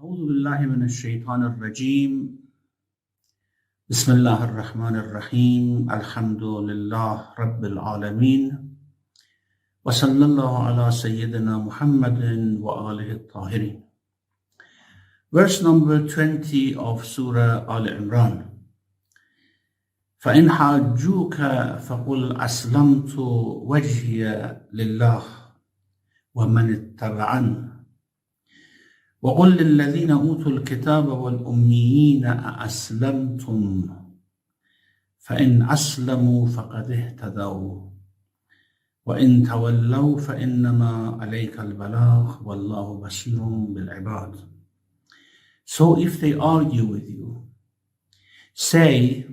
أعوذ بالله من الشيطان الرجيم بسم الله الرحمن الرحيم الحمد لله رب العالمين وصلى الله على سيدنا محمد وآله الطاهرين. Verse number 20 of Surah Al Imran. فإن حاجوك فقل أسلمت وجهي لله ومن اتبعني وقل للذين أوتوا الكتاب والأميين أأسلمتم فإن أسلموا فقد اهتدوا وإن تولوا فإنما عليك البلاغ والله بصير بالعباد. So if they argue with you, say,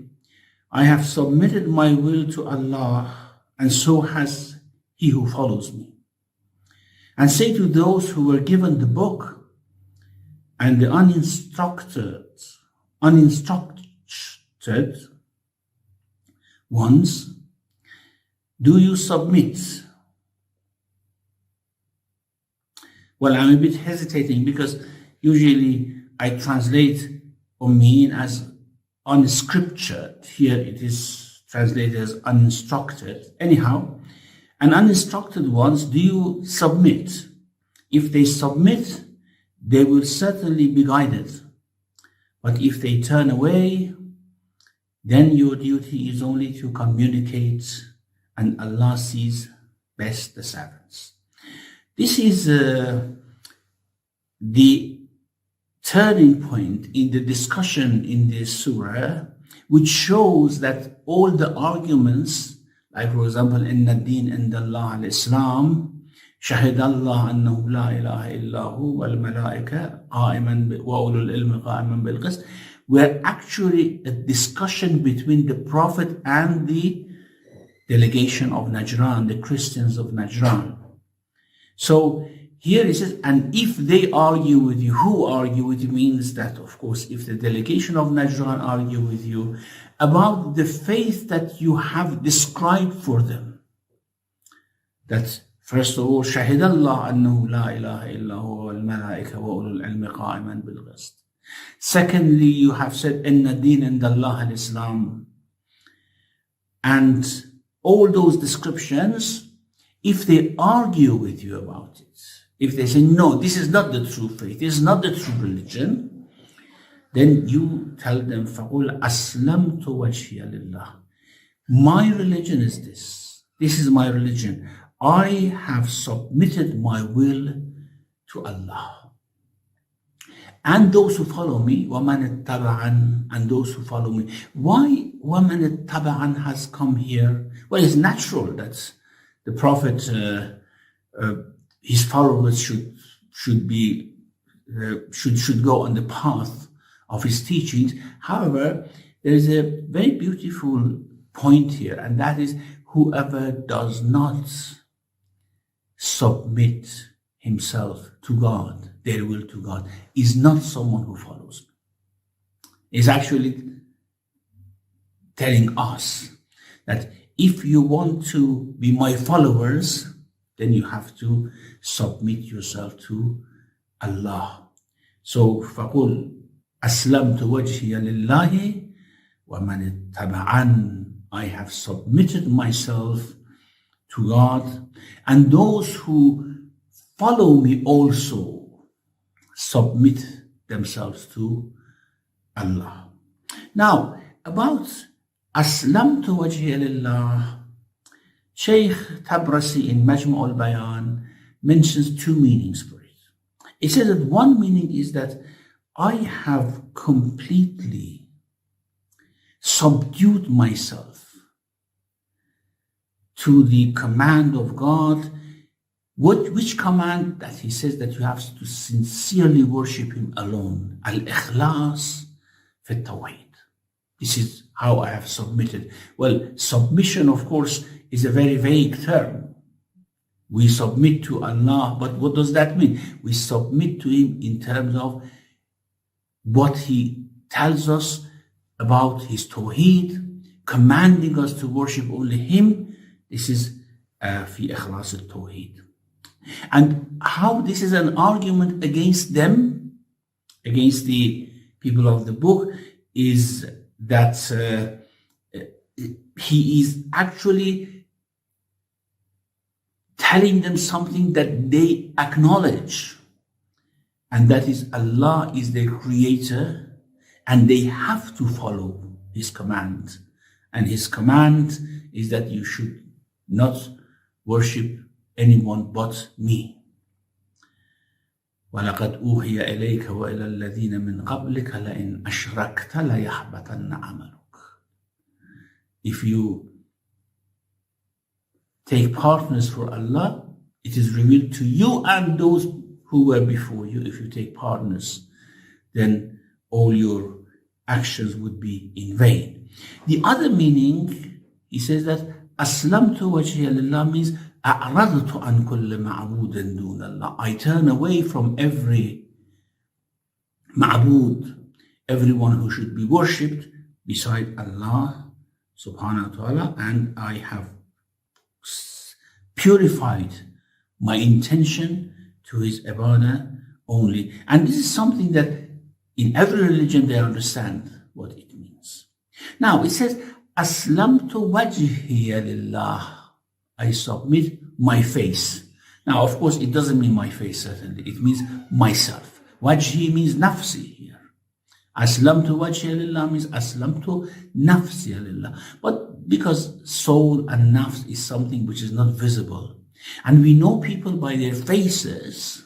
I have submitted my will to Allah, and so has he who follows me. And say to those who were given the book and the uninstructed ones, do you submit? Well, I'm a bit hesitating because usually I translate ummiyin as unscriptured. Here it is translated as uninstructed. Anyhow, and uninstructed ones, do you submit? If they submit, they will certainly be guided. But if they turn away, then your duty is only to communicate, and Allah sees best the servants. This is the turning point in the discussion in this surah, which shows that all the arguments, like for example, inna ad-din inda Allah al-Islam, شهد الله أنه لا إله إلا هو والملائكة قائما وأولو العلم قائما بالقسط, were actually a discussion between the Prophet and the delegation of Najran, the Christians of Najran. So here it says, and if they argue with you, who argue with you means that, of course, if the delegation of Najran argue with you about the faith that you have described for them, that first of all, شهد الله أنه لا إله إلا هو والملائكة وأولو العلم قائما بالقسط. Secondly, you have said إن الدين عند الله الإسلام. And all those descriptions, if they argue with you about it, if they say, no, this is not the true faith, this is not the true religion, then you tell them, فَقُلْ أَسْلَمْتُ وَجْهِيَ لِلَّهِ. My religion is this. This is my religion. I have submitted my will to Allah. And those who follow me, وَمَنِ اتَّبَعَنْ, and those who follow me. Why وَمَنِ اتَّبَعَنْ has come here? Well, it's natural that the Prophet, his followers should go on the path of his teachings. However, there is a very beautiful point here, and that is, whoever does not submit himself to God, their will to God, is not someone who follows me. It's actually telling us that if you want to be my followers, then you have to submit yourself to Allah. So, فَقُلْ أَسْلَمْتُ وَجْهِيَ لِلَّهِ وَمَنِ اتَّبَعَنْ. I have submitted myself to God, and those who follow me also submit themselves to Allah. Now, about Aslamtu wajhiya lillah, Sheikh Tabrasi in Majmu' al-Bayan mentions two meanings for it. He says that one meaning is that I have completely subdued myself to the command of God. Which command? That he says that you have to sincerely worship him alone. Al-Ikhlas fi Tawheed. This is how I have submitted. Well, submission, of course, is a very vague term. We submit to Allah, but what does that mean? We submit to him in terms of what he tells us about his Tawheed, commanding us to worship only him. This is fi ikhlas al-Tawheed. And how this is an argument against them, against the people of the book is that he is actually telling them something that they acknowledge, and that is Allah is their creator and they have to follow his command. And his command is that you should not worship anyone but me. وَلَقَدْ أُوحِيَ إِلَيْكَ وَإِلَى الَّذِينَ مِنْ قَبْلِكَ لَإِنْ أَشْرَكْتَ لَيَحْبَطَنَّ عَمَلُكَ. If you take partners for Allah, it is revealed to you and those who were before you. If you take partners, then all your actions would be in vain. The other meaning, he says that أَسْلَمْتُ وَجْهِيَ لِلَّهِ means أَعْرَضْتُ عَنْ كُلِّ مَعْبُودٍ دُونَ اللَّهِ. I turn away from every ma'bud, everyone who should be worshipped beside Allah subhanahu wa ta'ala, and I have purified my intention to his ibadah only. And this is something that in every religion they understand what it means. Now it says, Aslamtu wajhiya lillah. I submit my face. Now, of course, it doesn't mean my face, certainly. It means myself. Wajhi means nafsi here. Aslamtu wajhiya lillah means aslamtu nafsiya lillah. But because soul and nafs is something which is not visible, and we know people by their faces,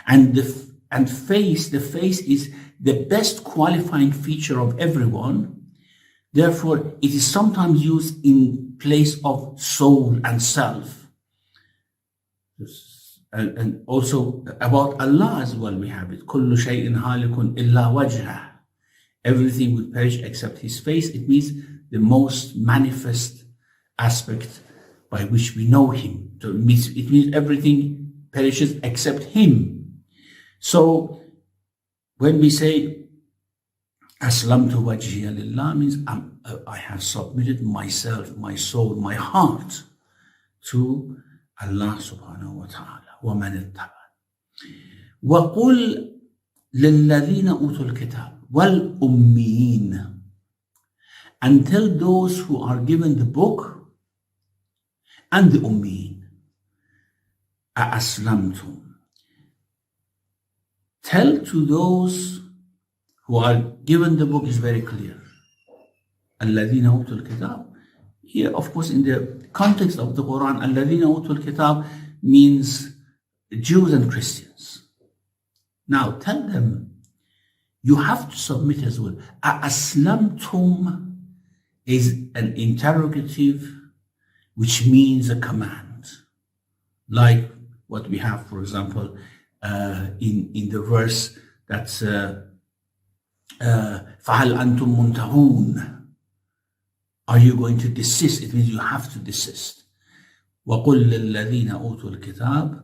and the face is the best qualifying feature of everyone. Therefore, it is sometimes used in place of soul and self. And also about Allah as well, we have it. كُلُّ شَيْءٍ هَالِكٌ إِلَّا وَجْهَهُ. Everything will perish except his face. It means the most manifest aspect by which we know him. So it means everything perishes except him. So when we say Aslamtu wajhiya lillah means I have submitted myself, my soul, my heart to Allah subhanahu wa ta'ala. وَمَنِ اتَّبَعَ وَقُلْ لِلَّذِينَ أُوتُوا الْكِتَابِ وَالْأُمِّيِّينَ. And tell those who are given the book and the ummiyin. أَأَسْلَمْتُمْ. Tell to those who are given the book is very clear. الَّذِينَ أُوتُوا الْكِتَابِ. Here, of course, in the context of the Quran, الَّذِينَ أُوتُوا الْكِتَابِ means Jews and Christians. Now, tell them, you have to submit as well. أَأَسْلَمْتُمْ is an interrogative, which means a command. Like what we have, for example, in the verse that's فَهَلْ أَنْتُمْ مُنْتَهُونَ. Are you going to desist? It means you have to desist. وَقُلْ لِلَّذِينَ أُوتُوا الْكِتَابِ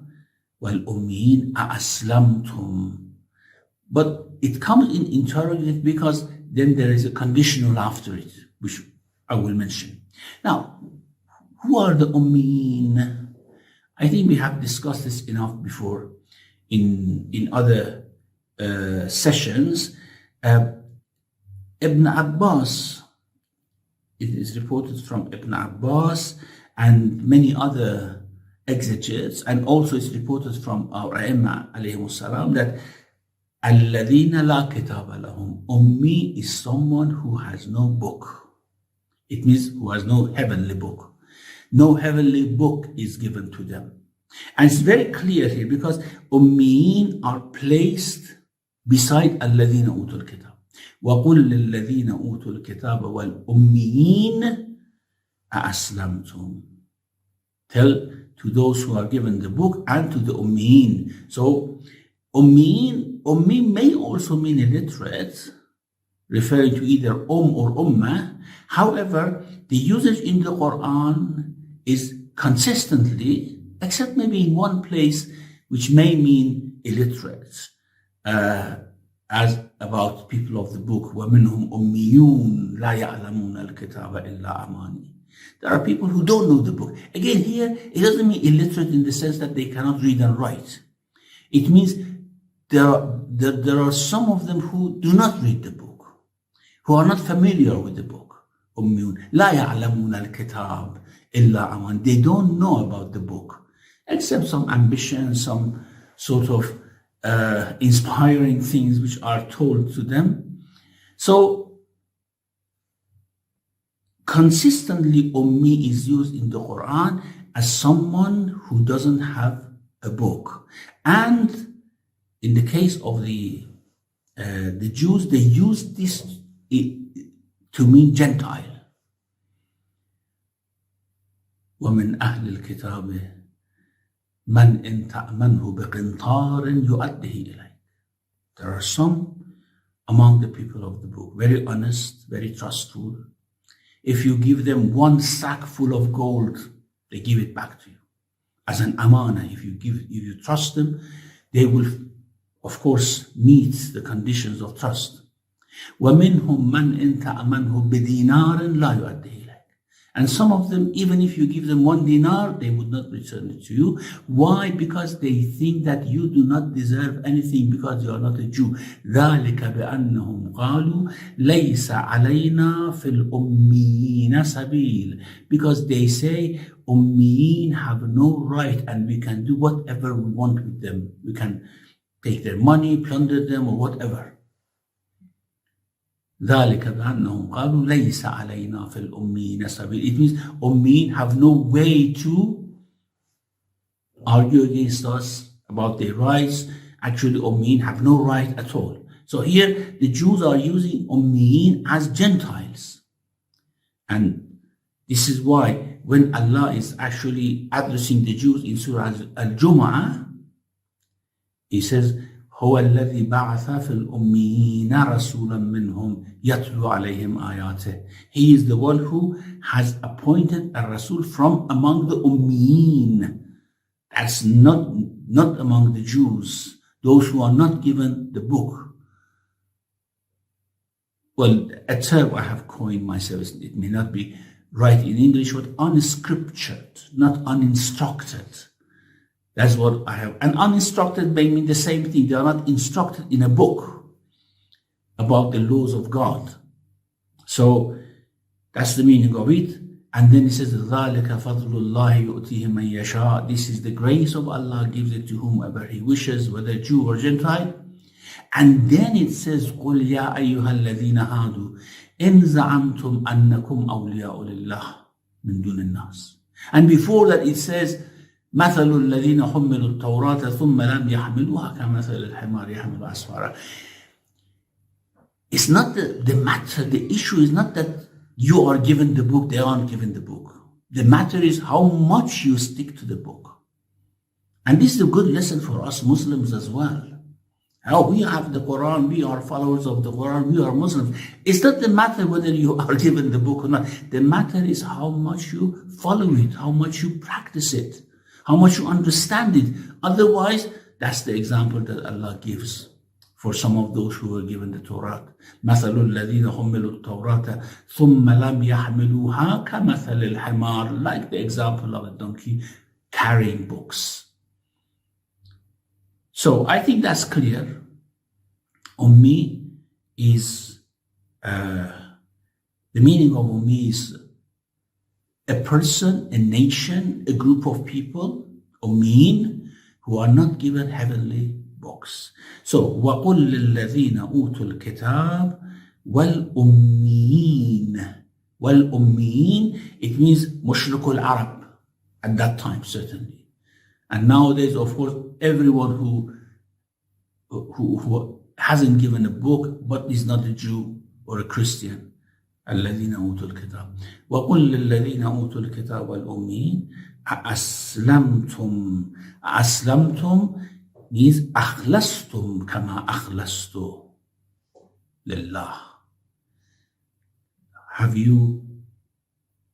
وَالْأُمِّيِّينَ أَأَسْلَمْتُمْ. But it comes in interrogative because then there is a conditional after it, which I will mention. Now, who are the ummiyin? I think we have discussed this enough before in other sessions. Ibn Abbas, it is reported from Ibn Abbas and many other exegetes, and also it's reported from our A'imma alayhimus salam that الَّذِينَ لَا كِتَابَ لَهُمْ. Ummi is someone who has no book. It means who has no heavenly book. No heavenly book is given to them. And it's very clear here because ummiyin are placed beside الَّذِينَ أُوتُوا الْكِتَابِ. وَقُلْ لِلَّذِينَ أُوتُوا الْكِتَابَ وَالْأُمِّيِّينَ أَأَسْلَمْتُمْ. Tell to those who are given the book and to the ummiyin. So ummi may also mean illiterate, referring to either or ummah. However, the usage in the Quran is consistently, except maybe in one place, which may mean illiterate, as about people of the book, وَمِنْهُمْ أُمِّيُّونَ لَا يَعْلَمُونَ الْكِتَابَ إِلَّا أَمَانِي. There are people who don't know the book. Again, here, it doesn't mean illiterate in the sense that they cannot read and write. It means there are some of them who do not read the book, who are not familiar with the book. أميون لا يعلمون الكتاب إلا أمان. They don't know about the book, except some ambition, some sort of inspiring things which are told to them. So consistently, Ummi is used in the Quran as someone who doesn't have a book. And in the case of the Jews, they use this to mean Gentile. وَمِنْ أَهْلِ الْكِتَابِ مَنْ إِنْ تَأْمَنْهُ بِقِنْطَارٍ يُؤَدِّهِ إِلَيْكَ. There are some among the people of the book, very honest, very trustful. If you give them one sack full of gold, they give it back to you as an amana. If you trust them, they will, of course, meet the conditions of trust. وَمِنْهُمْ مَنْ إِنْ تَأْمَنْهُ بِدِينَارٍ لَا يُؤَدِّهِ إِلَيْكَ. And some of them, even if you give them 1 dinar, they would not return it to you. Why? Because they think that you do not deserve anything because you are not a Jew. ذَلِكَ بِأَنَّهُمْ قَالُوا لَيْسَ عَلَيْنَا فِي الْأُمِّيِّينَ سَبِيلٌ. Because they say, Ummiyin have no right and we can do whatever we want with them. We can take their money, plunder them, or whatever. ذَلِكَ بِأَنَّهُمْ قَالُوا لَيْسَ عَلَيْنَا فِي الْأُمِّيِّينَ سَبِيلٌ. It means Ummiyin have no way to argue against us about their rights. Actually, Ummiyin have no right at all. So here, the Jews are using Ummiyin as Gentiles. And this is why when Allah is actually addressing the Jews in Surah Al-Jumu'ah, He says, هو الذي بعث في الأميين رسولا منهم يتلو عليهم آياته. He is the one who has appointed a Rasul from among the Ummiyin. That's not among the Jews, those who are not given the book. Well, a term I have coined myself, it may not be right in English, but unscriptured, not uninstructed. That's what I have. And uninstructed may mean the same thing. They are not instructed in a book about the laws of God. So that's the meaning of it. And then it says, ذَلِكَ فَضْلُ اللَّهِ يُؤْتِيهِ مَنْ يَشَاءُ. This is the grace of Allah, gives it to whomever He wishes, whether Jew or Gentile. And then it says, قُلْ يَا أَيُّهَا الَّذِينَ هَادُوا إِنْ زَعَمْتُمْ أَنَّكُمْ أَوْلِيَاءُ لِلَّهِ مِنْ دُونِ النَّاسِ. And before that it says, مثل الذين حملوا التوراة ثم لم يحملوها كمثل الحمار يحمل أسفارا. It's not the matter, the issue is not that you are given the book, they aren't given the book. The matter is how much you stick to the book. And this is a good lesson for us Muslims as well. How we have the Quran, we are followers of the Quran, we are Muslims. It's not the matter whether you are given the book or not. The matter is how much you follow it, how much you practice it, how much you understand it. Otherwise, that's the example that Allah gives for some of those who were given the Torah. مثل الذين حملوا التوراة ثم لم يحملوها كمثل الحمار. Like the example of a donkey carrying books. So I think that's clear. Ummi is, the meaning of Ummi is a person, a nation, a group of people, Ummiyin, who are not given heavenly books. So, وَقُلْ لِلَّذِينَ أُوتُوا الْكِتَابِ وَالْأُمِّيِّينَ. Wal-Ummiyin, it means Mushrikul Arab at that time, certainly. And nowadays, of course, everyone who hasn't given a book but is not a Jew or a Christian. الذين أوتوا الكتاب وقل للذين أوتوا الكتاب والأميين أسلمتم means أخلصتم كما أخلصت لله. Have you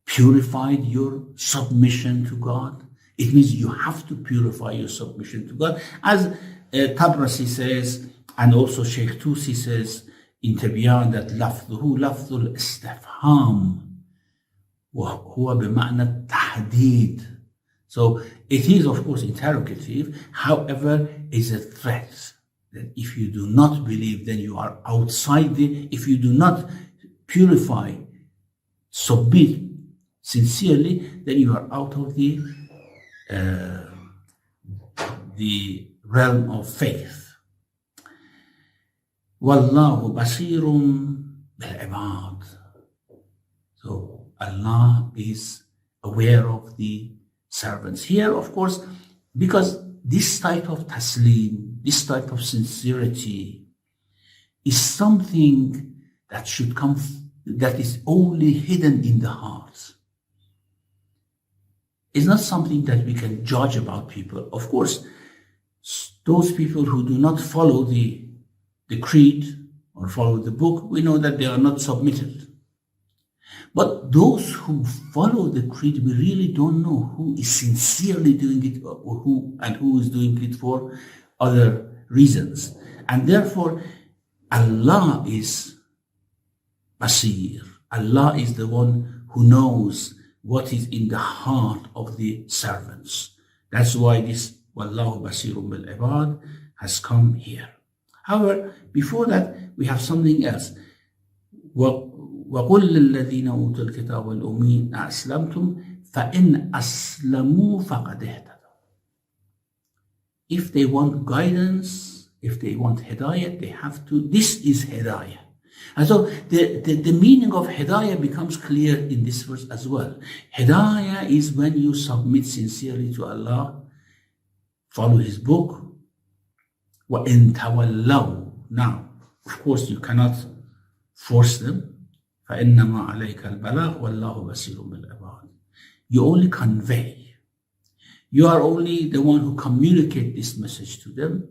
purified your submission to God? It means you have to purify your submission to God. As Tabrasi says, and also Sheikh Tusi says in Tibyan, that لفظه لفظ الاستفهام وهو بمعنى التحديد. So it is of course interrogative, however is a threat. that if you do not believe, then you are outside if you do not purify, submit sincerely, then you are out of the realm of faith. Wallahu basirun bil-ibad. So Allah is aware of the servants. Here, of course, because this type of taslim, this type of sincerity is something that should come, that is only hidden in the heart. It's not something that we can judge about people. Of course, those people who do not follow the creed or follow the book, we know that they are not submitted. But those who follow the creed, we really don't know who is sincerely doing it or who is doing it for other reasons. And therefore, Allah is Basir. Allah is the one who knows what is in the heart of the servants. That's why this Wallahu Basirun bil Ibad has come here. However, before that, we have something else. وَقُلْ لِلَّذِينَ أُوتُوا الْكِتَابَ وَالْأُمِّيِّينَ أَسْلَمْتُمْ فَإِنْ أَسْلَمُوا فَقَدْ اهْتَدَوْا. If they want guidance, if they want hidayah, they have to, this is hidayah. And so the meaning of hidayah becomes clear in this verse as well. Hidayah is when you submit sincerely to Allah, follow His book. وَإِن تَوَلَّوْا. Now, of course, you cannot force them. فَإِنَّمَا عَلَيْكَ الْبَلَاغُ وَاللَّهُ بَصِيرٌ بِالْعِبَادِ. You only convey. You are only the one who communicate this message to them,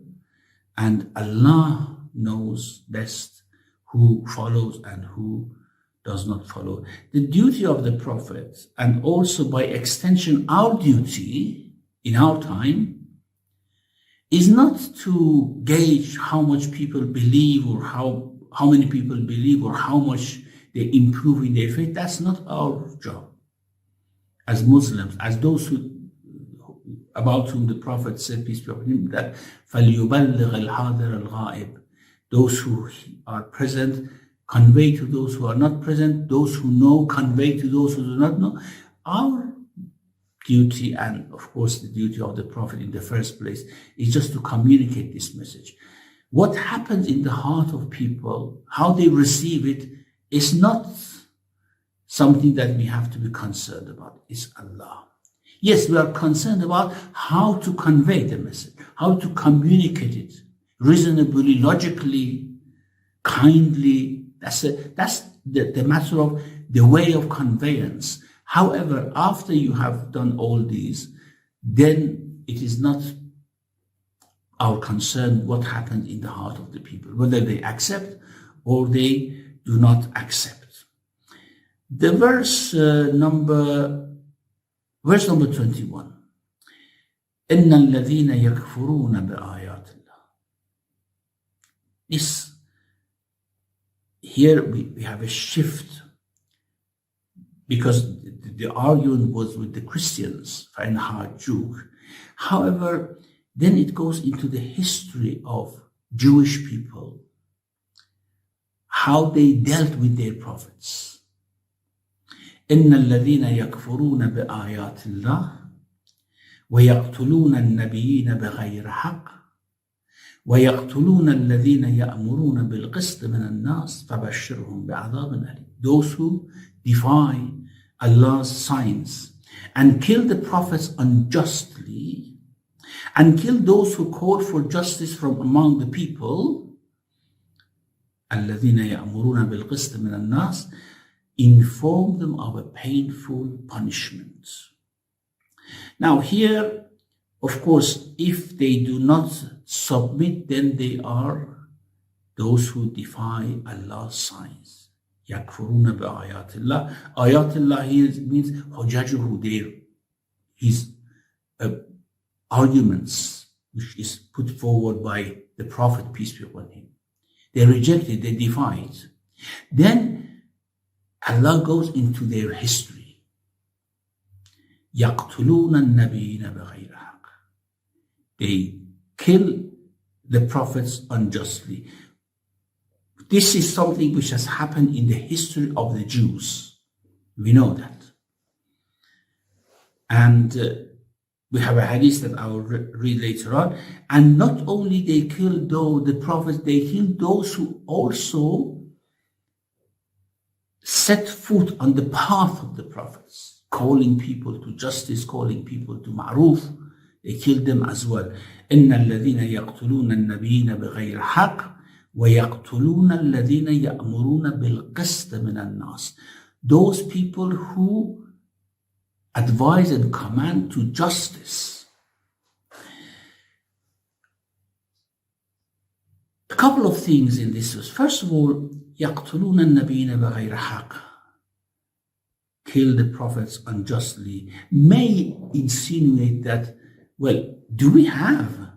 and Allah knows best who follows and who does not follow. The duty of the Prophet, and also by extension our duty in our time, is not to gauge how much people believe or how many people believe or how much they improve in their faith. That's not our job as Muslims, as those who about whom the Prophet said, peace be upon him, that فَلْيُبَلِّغَ الْحَاضِرَ الْغَائِبِ. Those who are present convey to those who are not present. Those who know convey to those who do not know. Our duty, and of course the duty of the Prophet in the first place, is just to communicate this message. What happens in the heart of people, how they receive it, is not something that we have to be concerned about. It's Allah. Yes, we are concerned about how to convey the message, how to communicate it reasonably, logically, kindly. That's the matter of the way of conveyance. However, after you have done all these, then it is not our concern what happens in the heart of the people, whether they accept or they do not accept. The verse number 21. إِنَّ الَّذِينَ يَكْفُرُونَ بِآيَاتِ اللَّهِ. Here we have a shift, because the argument was with the Christians, فَإِنْ حَاجُّوكَ. However, then it goes into the history of Jewish people, how they dealt with their prophets. إِنَّ الَّذِينَ يَكْفُرُونَ بِآيَاتِ اللَّهِ وَيَقْتُلُونَ النَّبِيِّينَ بِغَيْرِ حَقٍّ وَيَقْتُلُونَ الَّذِينَ يَأْمُرُونَ بِالْقِسْطِ مِنَ النَّاسِ فَبَشِّرْهُم بِعَذَابٍ أَلِيمٍ. Those who defy Allah's signs and kill the prophets unjustly and kill those who call for justice from among the people, الَّذِينَ يَأْمُرُونَ بِالْقِسْطِ مِنَ النَّاسِ, inform them of a painful punishment. Now here, of course, if they do not submit, then they are those who defy Allah's signs. يَكْفُرُونَ بِآيَاتِ اللَّهِ. Ayat Allah here means حُجَجُهُ, his arguments, which is put forward by the Prophet, peace be upon him. They reject it, they defy it. Then Allah goes into their history. يَقْتُلُونَ النَّبِيِّينَ بِغَيْرِ حَقٍّ. They kill the prophets unjustly. This is something which has happened in the history of the Jews. We know that. And we have a hadith that I will read later on. And not only they killed the prophets, they killed those who also set foot on the path of the prophets, calling people to justice, calling people to ma'ruf. They killed them as well. إِنَّ الَّذِينَ يَقْتُلُونَ النَّبِيِّينَ بِغَيْرِ حَقٍّ وَيَقْتُلُونَ الَّذِينَ يَأْمُرُونَ بِالْقِسْطِ مِنَ النَّاسِ. Those people who advise and command to justice. A couple of things in this verse. First of all, يَقْتُلُونَ النَّبِيِّينَ بِغَيْرِ حَقٍّ, kill the prophets unjustly, may insinuate that, well, do we have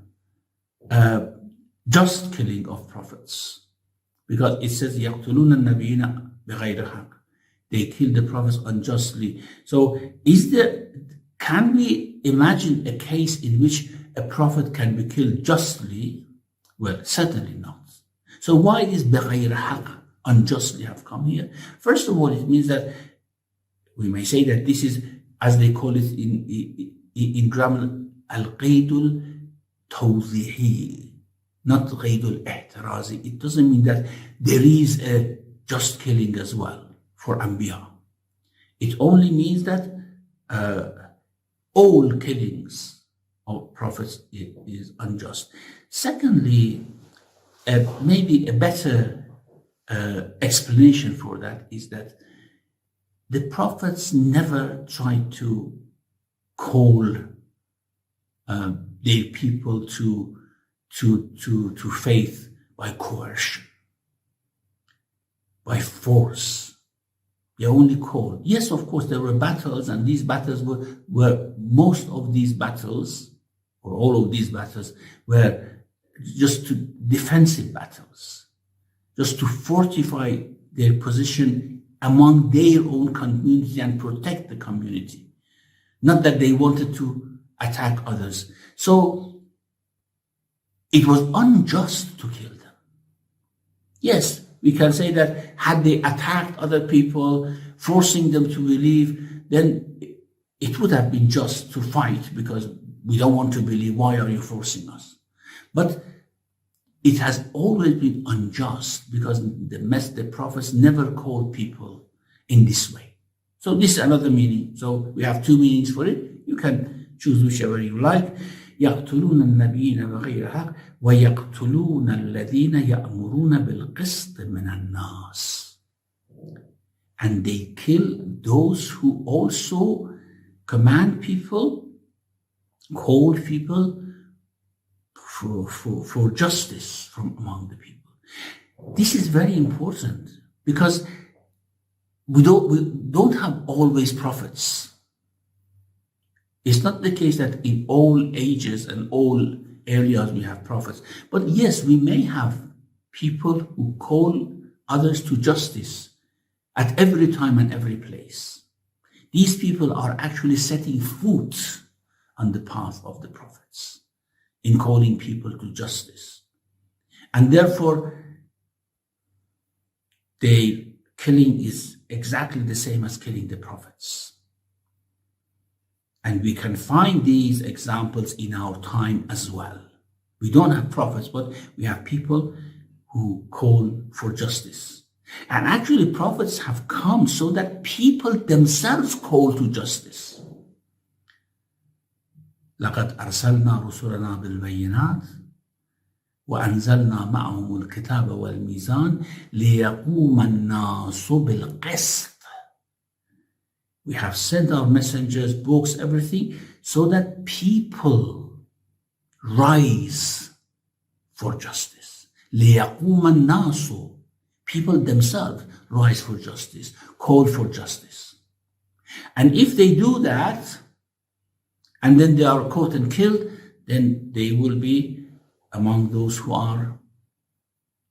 just killing of prophets? Because it says يَقْتُلُونَ النَّبِيِّينَ بِغَيْرِ حَقٍّ, they kill the prophets unjustly. So can we imagine a case in which a prophet can be killed justly? Well, certainly not. So why is بِغَيْرِ حَقٍّ, unjustly, have come here? First of all, it means that we may say that this is, as they call it in grammar, al-qaydul tawzihi, not qaydul ihtirazi. It doesn't mean that there is a just killing as well for Anbiya. It only means that all killings of prophets is unjust. Secondly, maybe a better explanation for that is that the prophets never tried to call their people to faith by coercion, by force. They only called. Yes, of course, there were battles, and these battles were most of these battles, or all of these battles, were just defensive battles, just to fortify their position among their own community and protect the community. Not that they wanted to attack others. So it was unjust to kill them. Yes, we can say that had they attacked other people, forcing them to believe, then it would have been just to fight because we don't want to believe. Why are you forcing us? But it has always been unjust because the prophets never called people in this way. So this is another meaning. So we have two meanings for it. You can choose whichever you like. يقتلون النبيين بغير حق ويقتلون الذين يأمرون بالقسط من الناس. And they kill those who also command people, call people for justice from among the people. This is very important because we don't have always prophets. It's not the case that in all ages and all areas we have prophets. But yes, we may have people who call others to justice at every time and every place. These people are actually setting foot on the path of the prophets in calling people to justice. And therefore, their killing is exactly the same as killing the prophets. And we can find these examples in our time as well. We don't have prophets, but we have people who call for justice. And actually, prophets have come so that people themselves call to justice. لقد أرسلنا رسلنا بالبينات وأنزلنا معهم الكتاب والميزان ليقوم الناس بالقسط. We have sent our messengers, books, everything, so that people rise for justice. ليقوم الناس, people themselves rise for justice, call for justice. And if they do that, and then they are caught and killed, then they will be among those who are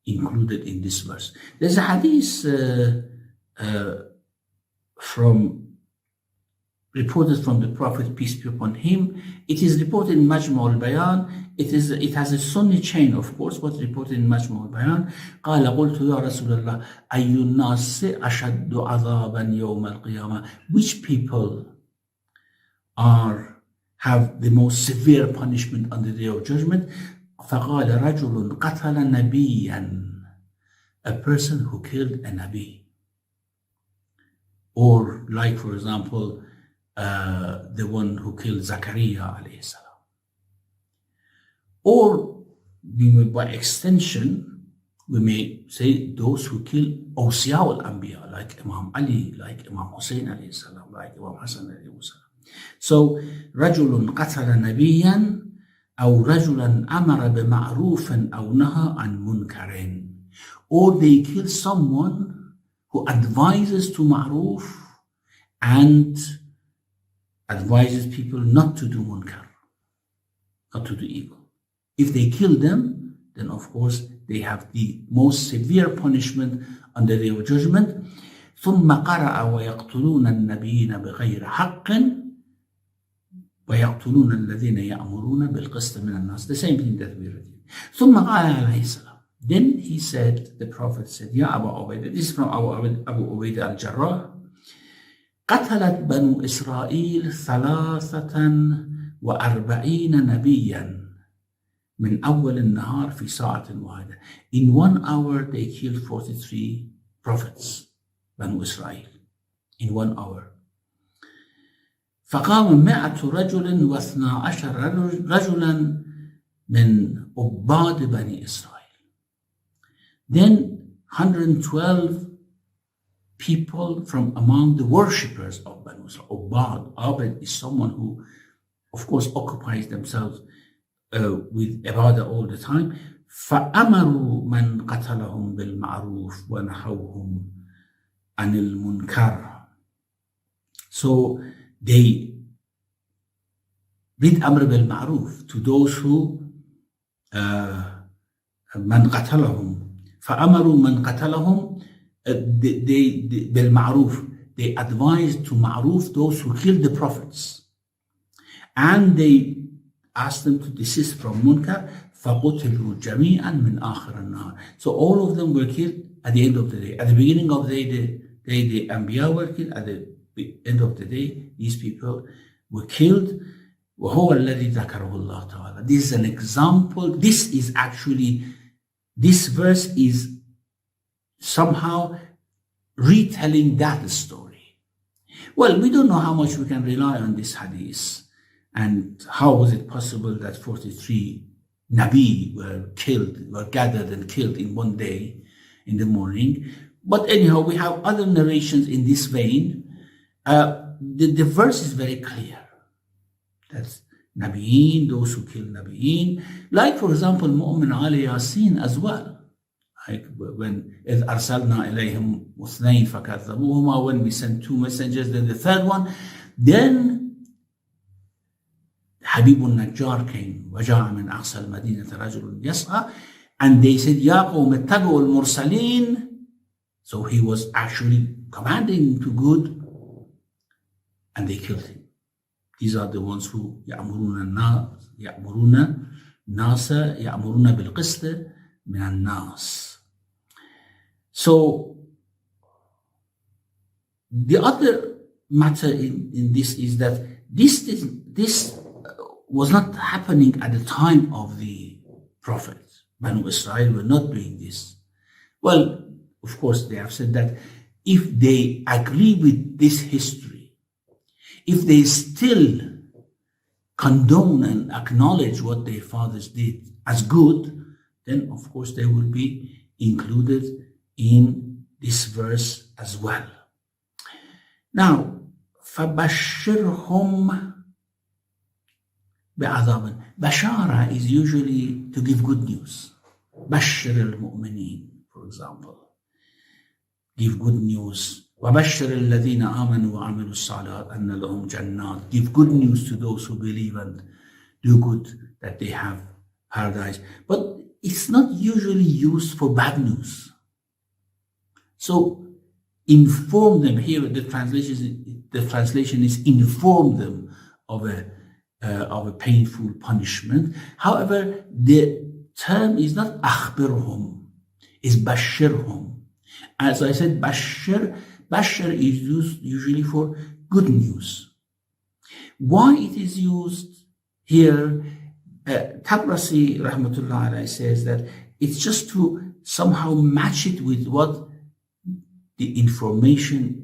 included in this verse. There's a hadith from reported from the Prophet, peace be upon him. It is reported in Majmu' al-Bayan. It has a Sunni chain, of course, but reported in Majmu' al-Bayan. قال قلت يا رسول الله أي الناس أشد عذابا يوم القيامة. Which people have the most severe punishment on the day of judgment? فقال رجل قتل نبيا. A person who killed a Nabi. Or like, for example, the one who killed Zakaria alayhi salam. Or by extension, we may say those who kill Awsiya al-Anbiya, like Imam Ali, like Imam Hussein alayhi salam, like Imam Hassan alayhi salam. So, رجل قتل نبيا أو رجلا أمر بمعروف أو نهى عن منكر. Or they kill someone who advises to ma'roof and advises people not to do munkar, not to do evil. If they kill them, then of course they have the most severe punishment on the day of judgment. ثم قرأ ويقتلون النبيين بغير حق ويقتلون الذين يأمرون بالقسط من الناس. The same thing that we read. ثم قال عليه السلام. Then he said, the Prophet said, Ya Abu Ubaidah, this is from Abu Ubaidah al-Jarrah, قتلت بنو إسرائيل 43 نبيا من أول النهار في ساعة واحدة. In 1 hour they killed 43 prophets, بنو إسرائيل, in 1 hour. فقام 100 رجل و12 رجلا من عباد بني إسرائيل. Then 112 people from among the worshippers of Banu Israel. Ubad. Abed is someone who, of course, occupies themselves with ibadah all the time. فَأَمَرُوا مَنْ قَتَلَهُمْ بِالْمَعْرُوفِ وَنَهَوْهُمْ عَنِ الْمُنْكَرِ. So they did Amr bil-Ma'ruf to those who مَنْ قَتَلَهُمْ فَأَمَرُوا مَنْ قَتَلَهُمْ بِالْمَعْرُوفِ. They advised to ma'ruf those who killed the prophets. And they asked them to desist from munkar. فَقُتِلُوا جَمِيعًا مِنْ آخِرِ النَّهَارِ. So all of them were killed at the end of the day. At the beginning of the day, the Anbiya were killed. At the end of the day, these people were killed. وَهُوَ الَّذِي ذَكَرَهُ اللَّهُ تَعَالَى. This is an example. This verse is somehow retelling that story. Well, we don't know how much we can rely on this hadith, and how was it possible that 43 Nabi were gathered and killed in 1 day in the morning. But anyhow, we have other narrations in this vein. The verse is very clear. That's Nabiyin, those who kill Nabiyin. Like, for example, Mu'min Ali Yasin as well. Like when إِذْ أَرْسَلْنَا إِلَيْهِمْ مُثْنَيْنِ فَكَذَّبُوهُمَا, when we sent 2 messengers, then the third one. Then Habib al-Najjar came, وَجَاءَ مِنْ أَقْصَى الْمَدِينَةِ رَجُلٌ يَسْعَى, and they said, يَا قَوْمِ اتَّبِعُوا الْمُرْسَلِينَ. So he was actually commanding to good, and they killed him. These are the ones who يأمرون الناس يأمرون بالقسط من الناس. So the other matter in this is that this was not happening at the time of the Prophet. Banu Israel were not doing this. Well, of course, they have said that if they agree with this history, if they still condone and acknowledge what their fathers did as good, then of course they will be included in this verse as well. Now, فَبَشِّرْهُمْ بِعَذَابٍ. Bashara is usually to give good news. بَشِّرِ الْمُؤْمِنِينَ, for example. Give good news. وَبَشِّرِ الَّذِينَ آمَنُوا وَعَمِلُوا الصَّالِحَاتِ أَنَّ لَهُمْ جَنَّاتٍ. Give good news to those who believe and do good, that they have paradise. But it's not usually used for bad news. So inform them. Here the translation is inform them of a painful punishment. However, the term is not akhbirhum, is bashirhum. As I said, bashir is used usually for good news. Why it is used here, Tabrasi rahmatullah alayhi says that it's just to somehow match it with what information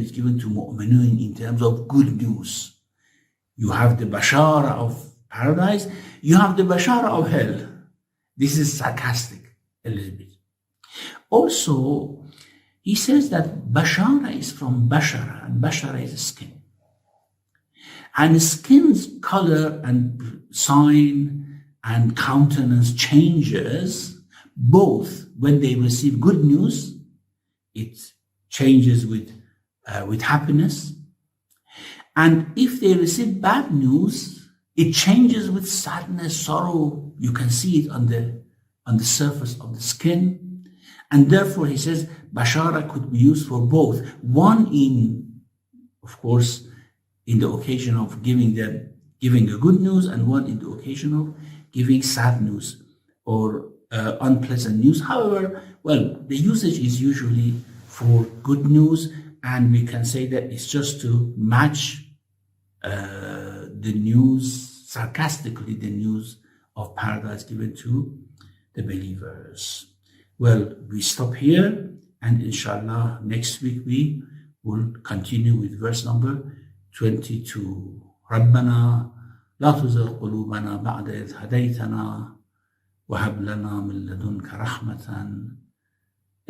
is given to mu'minun in terms of good news. You have the bashara of paradise, you have the bashara of hell. This is sarcastic a little bit. Also, he says that bashara is from bashara, and bashara is skin. And skin's color and sign and countenance changes both when they receive good news, it changes with happiness. And if they receive bad news, it changes with sadness, sorrow. You can see it on the surface of the skin. And therefore, he says, bashara could be used for both. One of course, in the occasion of giving a good news, and one in the occasion of giving sad news or unpleasant news. However, the usage is usually for good news, and we can say that it's just to match the news, sarcastically, the news of paradise given to the believers. We stop here, and inshallah next week we will continue with verse number 22. ربنا لا تزغ قلوبنا بعد إذ هديتنا وهب لنا من لدنك رحمة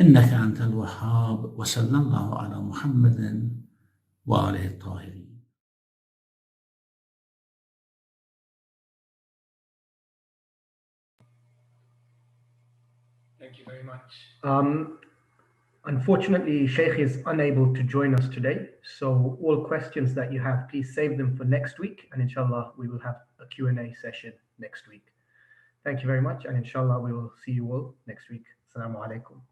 إنك أنت الوهاب وصلى الله على محمد وآله الطاهرين. Thank you very much. Unfortunately, Sheikh is unable to join us today, so all questions that you have, please save them for next week, and inshallah we will have a Q&A session next week. Thank you very much, and inshallah we will see you all next week. Assalamu alaikum.